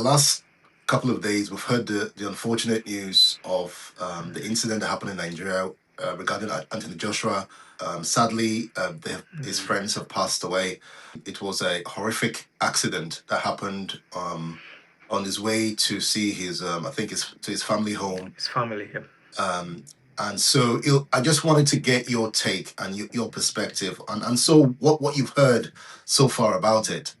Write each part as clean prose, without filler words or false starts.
last couple of days, we've heard the unfortunate news of the incident that happened in Nigeria regarding Anthony Joshua. Sadly, his friends have passed away. It was a horrific accident that happened on his way to see his, I think, to his family home. His family, yeah. And so I just wanted to get your take and your perspective and so what you've heard so far about it.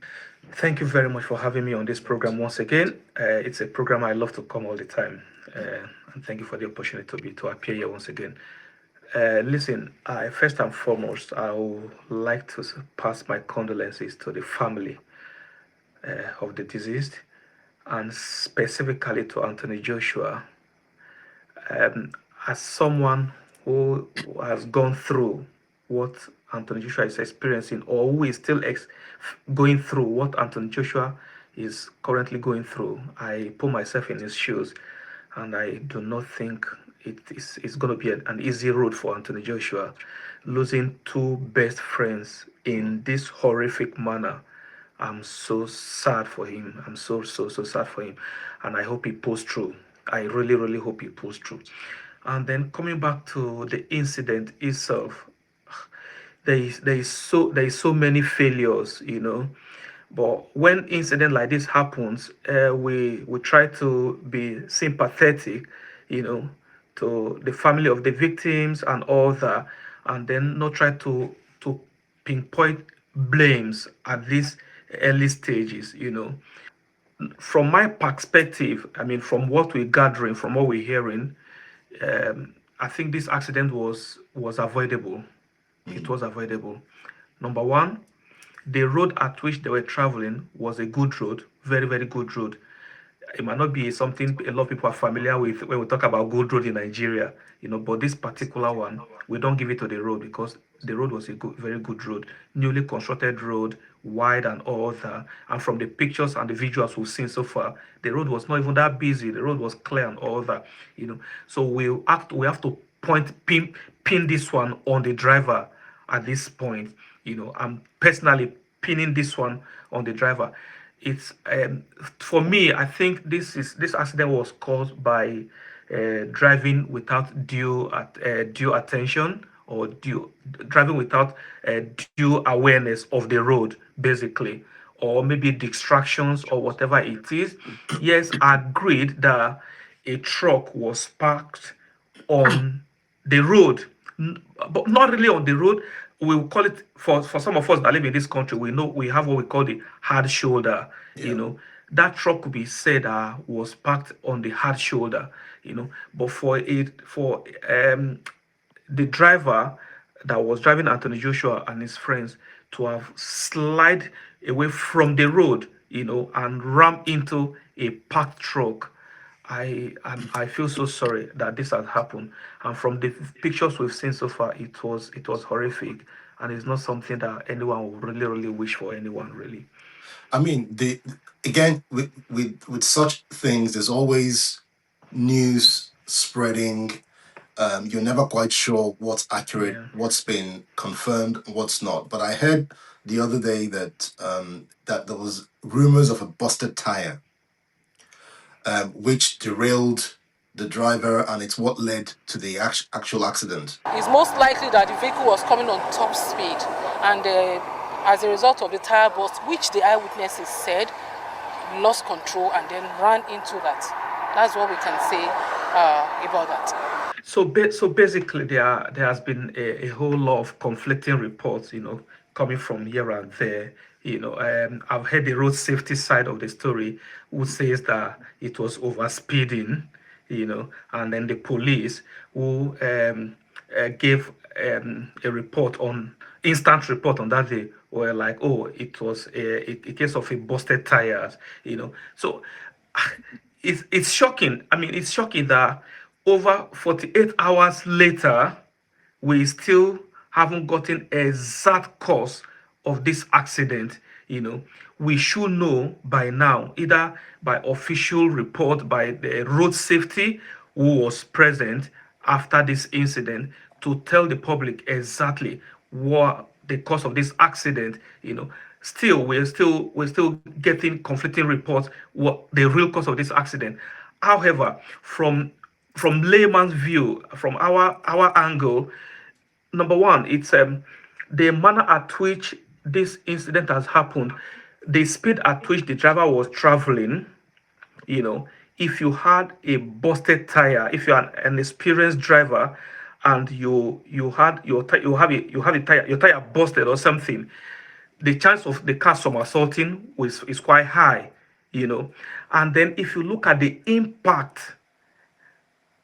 Thank you very much for having me on this program once again. It's a program I love to come all the time. And thank you for the opportunity to appear here once again. Listen, first and foremost, I would like to pass my condolences to the family of the deceased and specifically to Anthony Joshua. As someone who has gone through what Anthony Joshua is experiencing, or who is still going through what Anthony Joshua is currently going through, I put myself in his shoes, and I do not think it's going to be an easy road for Anthony Joshua, losing two best friends in this horrific manner. I'm so sad for him. I'm so sad for him, and I hope he pulls through. I really really hope he pulls through. And then coming back to the incident itself, there is so many failures, But when incident like this happens, we try to be sympathetic, you know, to the family of the victims and all that, and then not try to pinpoint blames at these early stages, From my perspective, I mean, from what we're gathering, from what we're hearing, I think this accident was avoidable. It Mm. was avoidable. Number one, the road at which they were traveling was a good road, very, very good road. It might not be something a lot of people are familiar with when we talk about good road in Nigeria, but this particular one, we don't give it to the road because the road was a good, very good road, newly constructed road, wide and all that. And from the pictures and the visuals we've seen so far, the road was not even that busy. The road was clear and all that. So we have to pin this one on the driver at this point. I'm personally pinning this one on the driver. It's For me, I think this accident was caused by driving without due attention, or due driving without due awareness of the road, basically, or maybe distractions or whatever it is. Yes, I agreed that a truck was parked on the road, but not really on the road. We will call it, for some of us that live in this country, we know we have what we call the hard shoulder. You Yeah. know, that truck could be said was parked on the hard shoulder. But the driver that was driving Anthony Joshua and his friends to have slide away from the road, and ram into a parked truck. I feel so sorry that this has happened, and from the pictures we've seen so far, it was horrific, and it's not something that anyone would really really wish for anyone, really. I mean, the again with such things, there's always news spreading. You're never quite sure what's accurate, Yeah. what's been confirmed, what's not. But I heard the other day that there was rumors of a busted tire, which derailed the driver, and it's what led to the actual accident. It's most likely that the vehicle was coming on top speed, and as a result of the tire burst, which the eyewitnesses said, lost control and then ran into that. That's what we can say about that. So basically, there has been a whole lot of conflicting reports, coming from here and there. I've heard the road safety side of the story, who says that it was overspeeding, and then the police who gave a report on instant report on that day were like, oh, it was a case of a busted tires. So it's shocking. I mean, it's shocking that over 48 hours later, we still haven't gotten exact cause of this accident. We should know by now, either by official report by the road safety who was present after this incident, to tell the public exactly what the cause of this accident. Still, we're still getting conflicting reports what the real cause of this accident. However, from layman's view, from our angle, number one, it's the manner at which this incident has happened, the speed at which the driver was traveling. You know, if you had a busted tire, if you're an experienced driver, and you had you have a tire, your tire busted or something, the chance of the car somersaulting is quite high. You know, and then if you look at the impact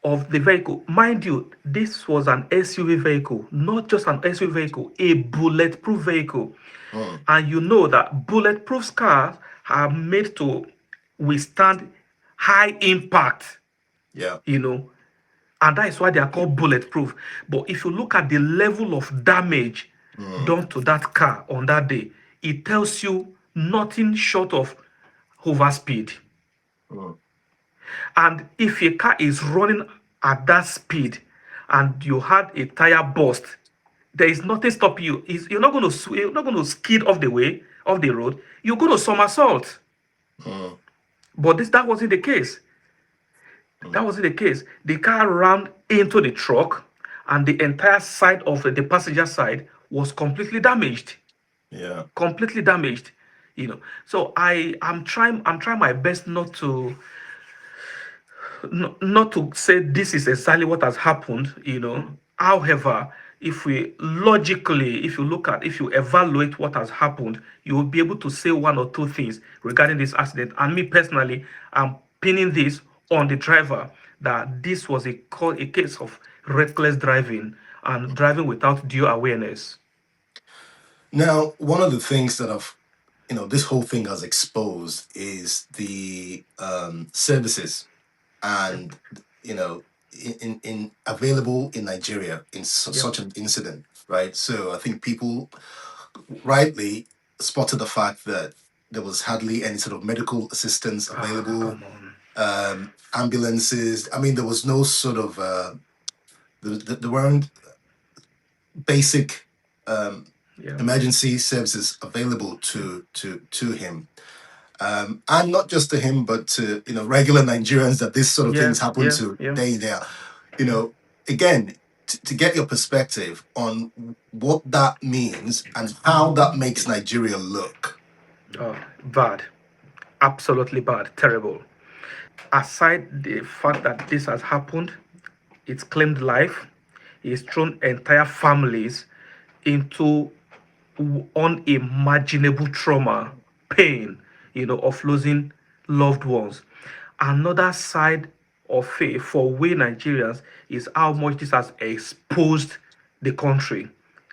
of the vehicle, mind you, this was an SUV vehicle, not just an SUV vehicle, a bulletproof vehicle. Mm. And you know that bulletproof cars are made to withstand high impact, Yeah. you know, and that is why they are called bulletproof. But if you look at the level of damage Mm. done to that car on that day, it tells you nothing short of overspeed. Mm. And if a car is running at that speed and you had a tire burst, there is nothing stopping you. You're not going to skid off the way off the road. You're going to somersault. Mm. But that wasn't the case. That Mm. wasn't the case. The car ran into the truck, and the entire side of the passenger side was completely damaged. Yeah. Completely damaged. So I'm trying my best not to say this is exactly what has happened. However, if you evaluate what has happened, you will be able to say one or two things regarding this accident. And me personally, I'm pinning this on the driver, that this was a case of reckless driving and driving without due awareness. Now, one of the things that this whole thing has exposed is the services Yep. and in available in Nigeria in Yep. such an incident, right? So I think people rightly spotted the fact that there was hardly any sort of medical assistance Ah, available, come on. ambulances. I mean, there was no sort of there weren't basic um, Yeah. emergency services available to him, and not just to him, but to regular Nigerians that this sort of Yeah. things happen Yeah. to Yeah. day in day out. You know, again, to get your perspective on what that means and how that makes Nigeria look. Oh, bad. Absolutely bad. Terrible. Aside the fact that this has happened, it's claimed life, it's thrown entire families into unimaginable trauma, pain, of losing loved ones. Another side of it for we Nigerians is how much this has exposed the country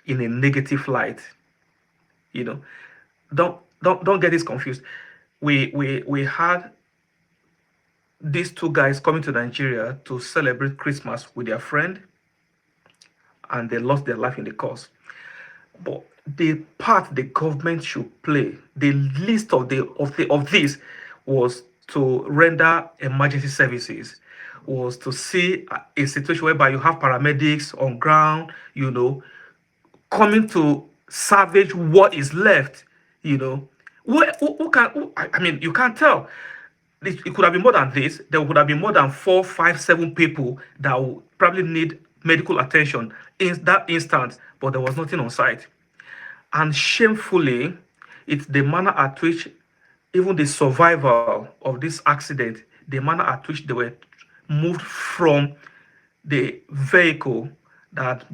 in a negative light. You know, don't get this confused. We had these two guys coming to Nigeria to celebrate Christmas with their friend, and they lost their life in the course. But the part the government should play, the list of this was to render emergency services, was to see a situation whereby you have paramedics on ground, coming to salvage what is left. Who can? I mean, you can't tell. It could have been more than this. There would have been more than four, five, seven people that would probably need medical attention in that instant, but there was nothing on site. And shamefully, it's the manner at which even the survival of this accident, the manner at which they were moved from the vehicle that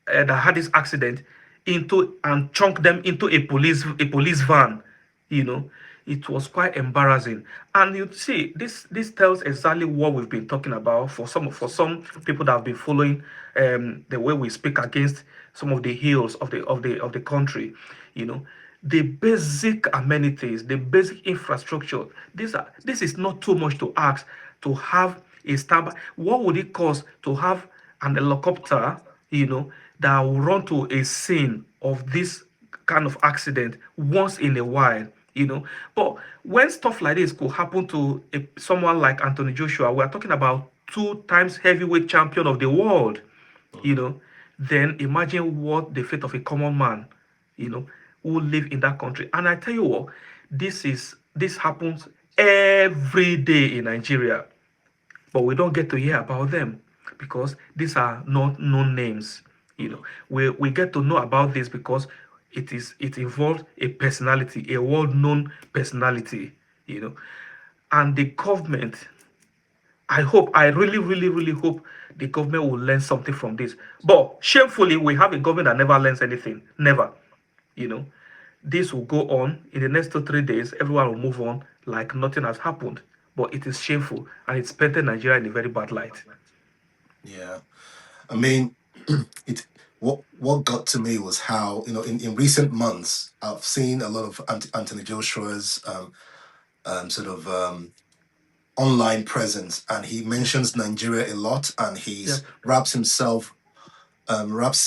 had this accident into and chunked them into a police van. You know, it was quite embarrassing. And you see, this tells exactly what we've been talking about for some people that have been following the way we speak against some of the hills of the country. You know, the basic amenities, the basic infrastructure. This is not too much to ask to have a standby. What would it cost to have an helicopter, that will run to a scene of this kind of accident once in a while? But when stuff like this could happen to someone like Anthony Joshua, we're talking about two times heavyweight champion of the world, you know, then imagine what the fate of a common man, you know, who live in that country. And I tell you what, this happens every day in Nigeria, but we don't get to hear about them because these are not known names. We get to know about this because it involves a personality, a well-known personality. You know, and the government, I really, really, really hope the government will learn something from this. But shamefully, we have a government that never learns anything. Never. You know, this will go on in the next 2 3 days. Everyone will move on like nothing has happened. But it is shameful and it's painted Nigeria in a very bad light. Yeah. I mean, it what got to me was how, in recent months I've seen a lot of Anthony Joshua's sort of online presence, and he Yeah. mentions Nigeria a lot, and he's Yep. wraps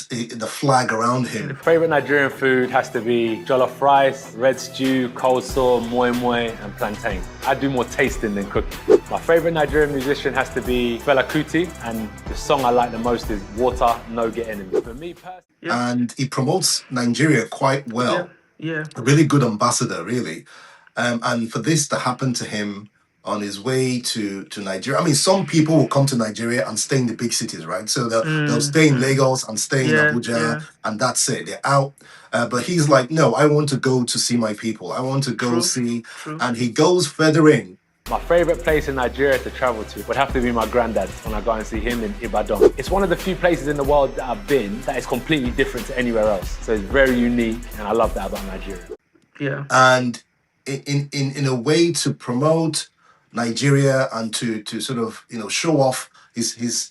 the flag around In the him. Favorite Nigerian food has to be jollof rice, red stew, coleslaw, moi moi, and plantain. I do more tasting than cooking. My favorite Nigerian musician has to be Fela Kuti, and the song I like the most is Water No Get Enemy. For me personally, Yeah. And he promotes Nigeria quite Yeah. well. Yeah. A really good ambassador, really. And for this to happen to him on his way to Nigeria, I mean, some people will come to Nigeria and stay in the big cities, right? So they'll stay in Lagos and stay in Yeah. Abuja, Yeah. and that's it. They're out. But he's like, no, I want to go to see my people. I want to go True. see, True. and he goes further in. my favorite place in Nigeria to travel to would have to be my granddad when I go and see him in Ibadan. It's one of the few places in the world that I've been that is completely different to anywhere else. So it's very unique, and I love that about Nigeria. Yeah. And in a way to promote Nigeria and to sort of show off his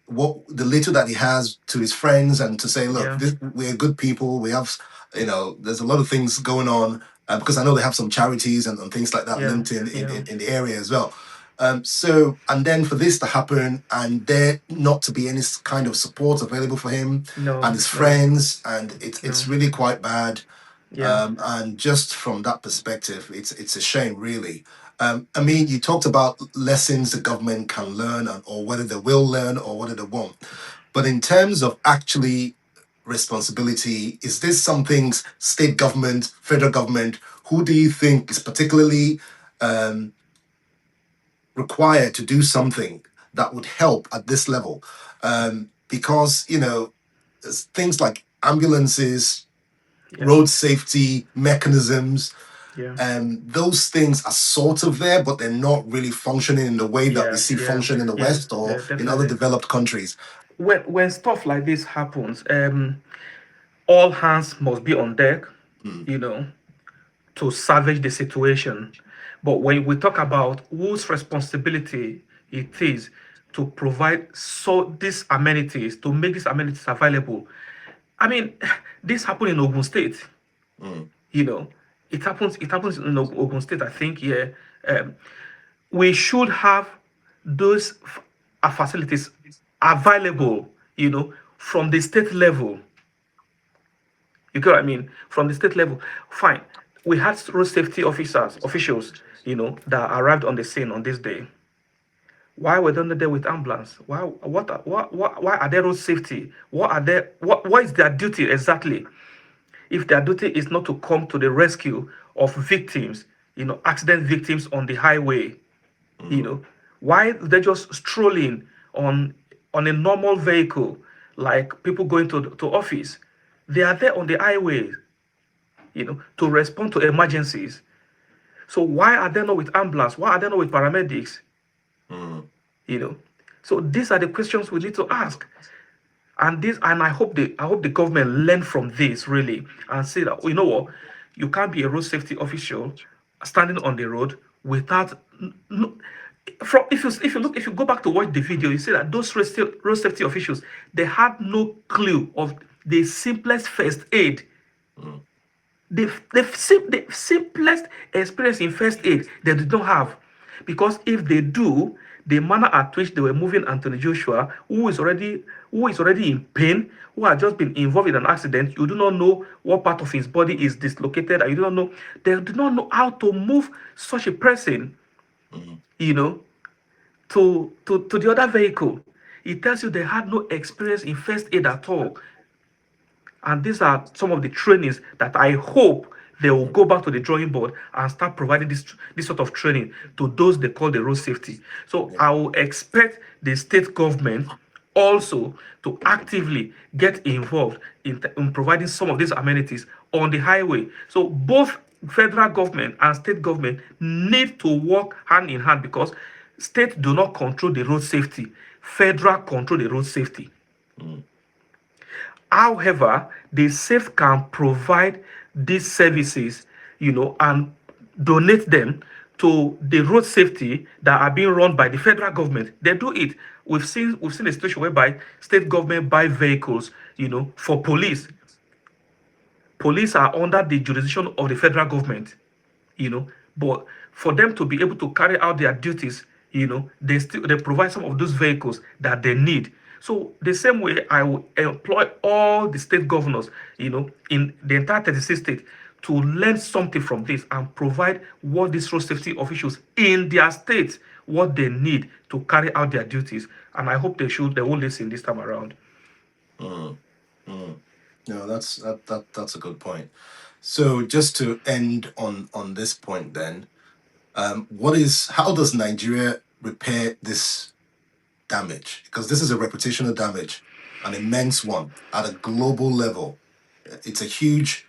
what the little that he has to his friends, and to say, look, Yeah. we're good people. We have there's a lot of things going on, because I know they have some charities and things like that Yeah. linked in, Yeah. in the area as well. So, and then for this to happen and there not to be any kind of support available for him No. and his No. friends, and it's No. really quite bad. Yeah. And just from that perspective, it's a shame, really. I mean, you talked about lessons the government can learn, or whether they will learn or whether they won't. But in terms of actually responsibility, is this something state government, federal government, who do you think is particularly um, required to do something that would help at this level? Because, there's things like ambulances, Yeah. road safety mechanisms, Yeah. those things are sort of there, but they're not really functioning in the way that we Yeah. see Yeah. function in the Yeah. West or Yeah. in other Definitely. developed countries. When stuff like this happens, all hands must be on deck. Mm, You know, to salvage the situation. But when we talk about whose responsibility it is to provide these amenities, to make these amenities available, I mean, this happened in Ogun State. mm, You know, it happens in Ogun State. I think, yeah. Um, we should have those facilities available. From the state level. You get what I mean? From the state level, fine. We had road safety officials, that arrived on the scene on this day. Why were they not there with ambulance? Why are there road safety? What is their duty exactly? If their duty is not to come to the rescue of victims, accident victims on the highway, you mm, know, why they're just strolling on a normal vehicle, like people going to office. They are there on the highway, to respond to emergencies. So why are they not with ambulance? Why are they not with paramedics? mm, You know. So these are the questions we need to ask. And I hope the government learn from this really and say that, you know what, you can't be a road safety official standing on the road without no, from if you go back to watch the video, you see that those road safety officials, they had no clue of the simplest first aid. mm, The simplest experience in first aid they did not have. Because if they do, the manner at which they were moving Anthony Joshua, who is already in pain, who had just been involved in an accident, you do not know what part of his body is dislocated, and you do not know, they do not know how to move such a person, mm. you know, to the other vehicle. It tells you they had no experience in first aid at all. And these are some of the trainings that I hope they will go back to the drawing board and start providing this sort of training to those they call the road safety. So Yeah. I will expect the state government also to actively get involved in providing some of these amenities on the highway. So both federal government and state government need to work hand in hand, because state do not control the road safety, federal control the road safety. Mm. However, the SAFE can provide these services, and donate them to the road safety that are being run by the federal government. They do it. We've seen a situation whereby state government buy vehicles, for police. Police are under the jurisdiction of the federal government, but for them to be able to carry out their duties, they provide some of those vehicles that they need. So the same way, I will employ all the state governors, in the entire 36 states, to learn something from this and provide what these road safety officials in their states, what they need to carry out their duties. And I hope they will listen this time around. Mm. Mm. No, that's a good point. So just to end on this point, then, how does Nigeria repair this damage? Because this is a reputational damage, an immense one at a global level. It's a huge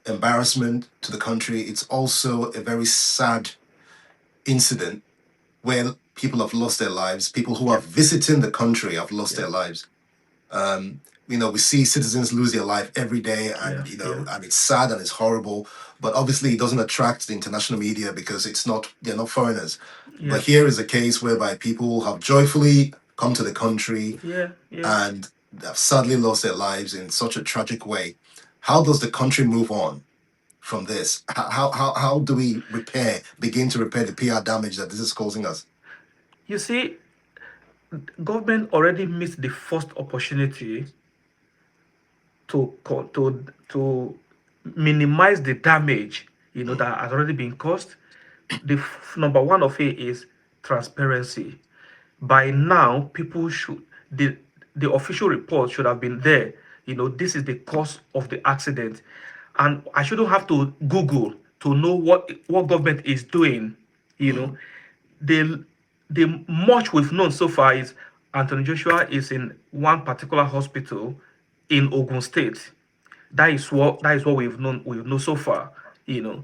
embarrassment to the country. It's also a very sad incident where people have lost their lives. People who are Yeah, visiting the country have lost yeah, their lives. We see citizens lose their life every day, yeah, and yeah, and it's sad and it's horrible. But obviously, it doesn't attract the international media because they're not foreigners. But yeah, here is a case whereby people have joyfully come to the country yeah, yeah. and have sadly lost their lives in such a tragic way. How does the country move on from this? How do we begin to repair the PR damage that this is causing us? You see, government already missed the first opportunity to minimize the damage, Mm, that has already been caused. The number one of it is transparency. By now, people should the official report should have been there. This is the cause of the accident, and I shouldn't have to Google to know what government is doing. You know, mm, the the much we've known so far is Anthony Joshua is in one particular hospital in Ogun State. That is what we've known so far, you know.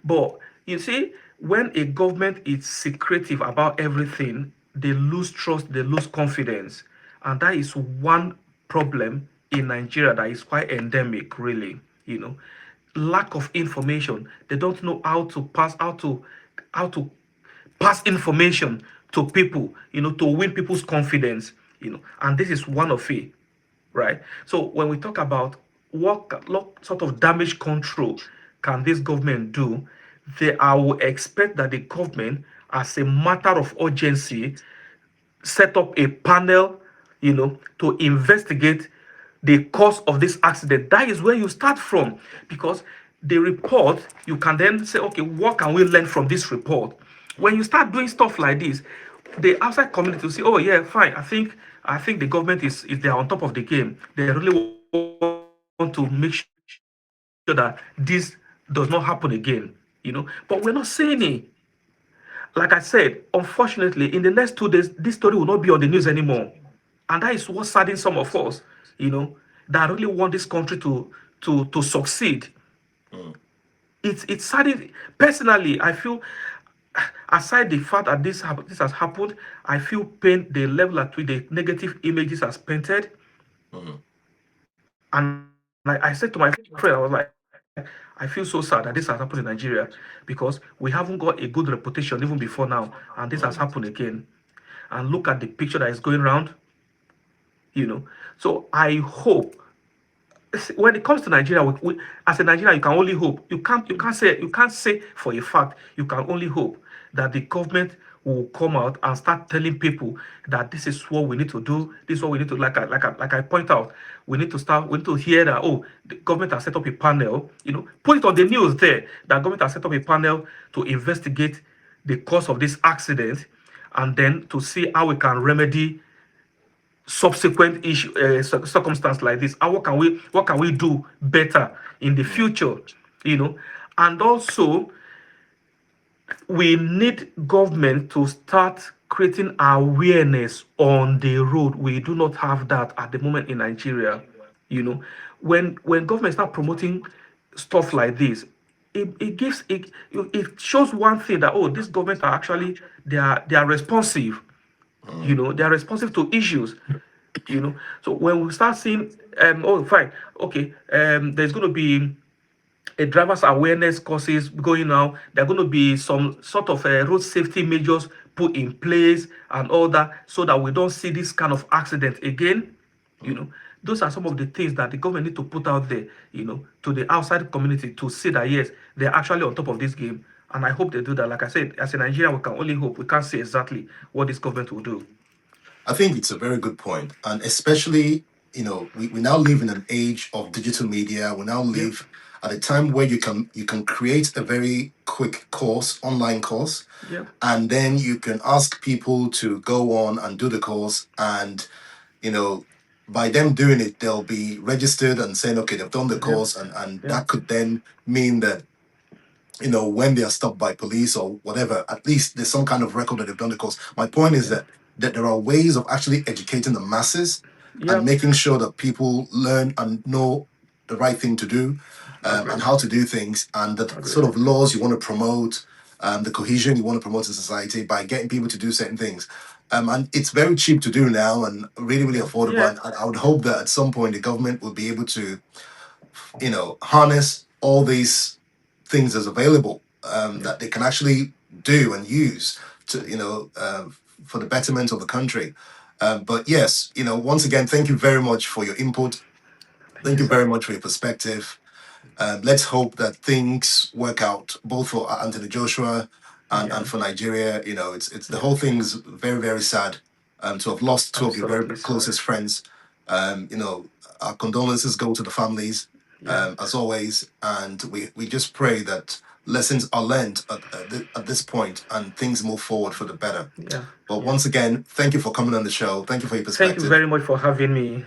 But you see, when a government is secretive about everything, they lose trust, they lose confidence, and that is one problem in Nigeria that is quite endemic, really. Lack of information. They don't know how to pass information to people, to win people's confidence, and this is one of it, right? So when we talk about what sort of damage control can this government do, I will expect that the government, as a matter of urgency, set up a panel, to investigate the cause of this accident. That is where you start from, because the report, you can then say, okay, what can we learn from this report? When mm, you start doing stuff like this, the outside community will say, oh yeah, fine. I think the government is there on top of the game. They really want to make sure that this does not happen again. But we're not seeing it. Like I said, unfortunately, in the next 2 days, this story will not be on the news anymore. And that is what saddens some of us, that really want this country to succeed. mm, It's saddening. Personally, I feel, aside the fact that this has happened, I feel pain, the level at which the negative images has painted. mm, And I said to my friend, I was like, I feel so sad that this has happened in Nigeria, because we haven't got a good reputation even before now, and this has happened again. And look at the picture that is going around, So I hope, when it comes to Nigeria, as a Nigerian, you can only hope. You can't say for a fact. You can only hope that the government will come out and start telling people that this is what we need to do. This is what we need to, like I point out. We need to hear that, oh, the government has set up a panel. Put it on the news there that government has set up a panel to investigate the cause of this accident, and then to see how we can remedy subsequent issue circumstance like this, and what can we do better in the future, and also we need government to start creating awareness on the road. We do not have that at the moment in Nigeria. When government start promoting stuff like this, it shows one thing, that these governments are actually, they are responsive. They are responsive to issues. So when we start seeing, oh fine, okay, there's going to be a driver's awareness courses going now. There are going to be some sort of road safety measures put in place and all that, so that we don't see this kind of accident again. Those are some of the things that the government need to put out there, to the outside community, to see that yes, they're actually on top of this game. And I hope they do that. Like I said, as a Nigerian, we can only hope. We can't say exactly what this government will do. I think it's a very good point, and especially we now live in an age of digital media. We now Yep. live at a time where you can create a very quick course, online course, Yep. and then you can ask people to go on and do the course, and you know by them doing it, they'll be registered and saying, okay, they've done the Yep. course, and Yep. that could then mean that when they are stopped by police or whatever, at least there's some kind of record that they've done the course. My point is that there are ways of actually educating the masses and Yep. making sure that people learn and know the right thing to do, and Agreed. how to do things, and the Agreed. sort of laws you want to promote, the cohesion you want to promote in society by getting people to do certain things. And it's very cheap to do now and really, really affordable. Yeah. And I would hope that at some point the government will be able to, harness all these things as available, that they can actually do and use to, for the betterment of the country. But yes, once again, thank you very much for your input. Thank you sir. very much for your perspective. Let's hope that things work out both for Anthony Joshua and, Yeah. and for Nigeria. It's the whole thing's very, very sad, to have lost two of your very Absolutely sad. closest friends. Our condolences go to the families, Yeah. as always, and we just pray that lessons are learned at this point and things move forward for the better. Yeah. But Yeah. once again, thank you for coming on the show. Thank you for your Thank you perspective. very much for having me.